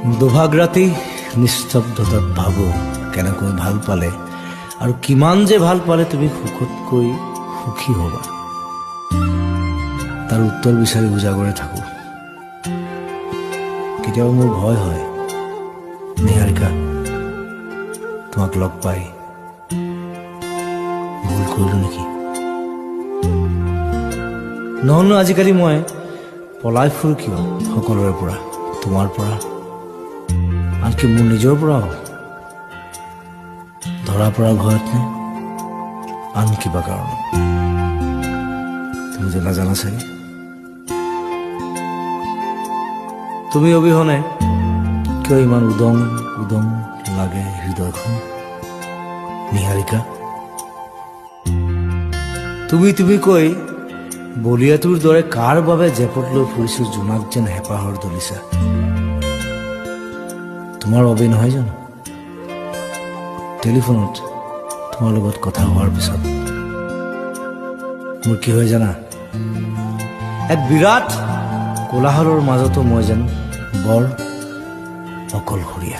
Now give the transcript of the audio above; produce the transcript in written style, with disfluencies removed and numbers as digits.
দুভাগ ৰাতি নিস্তব্ধতাত ভাবো কেনেকৈ ভাল পালে আৰু কিমান যে ভাল পালে তুমি সুখতকৈ সুখী হ'বা। তাৰ উত্তৰ বিচাৰি উজাগৰে থাকো। কেতিয়াবা মোৰ ভয় হয়, নিহাৰিকা, তোমাক লগ পাই ভুল কৰিলো নেকি? নহ'লে আজিকালি মই পলাই ফুৰো কিয় সকলোৰে পৰা, তোমাৰ পৰা, আনকি মোৰ নিজৰ পৰাও? ধৰা পৰা ভয়ত নে আন কিবা কাৰণ? তুমি যে নাজানা চাগে। তুমি অবিহনে কিয় ইমান উদং উদং লাগে হৃদয়খন? নিহাৰিকা, তুমি কৈ বলিয়াটোৰ দৰে কাৰ বাবে জেপত লৈ ফুৰিছো জোনাক যেন হেঁপাহৰ দলিছা? তোমাৰ বাবে নহয় জানো? টেলিফোনত তোমাৰ লগত কথা হোৱাৰ পিছত মোৰ কি হয় জানা? এক বিৰাট কোলাহলৰ মাজতো মই যেন বৰ অকলশৰীয়া।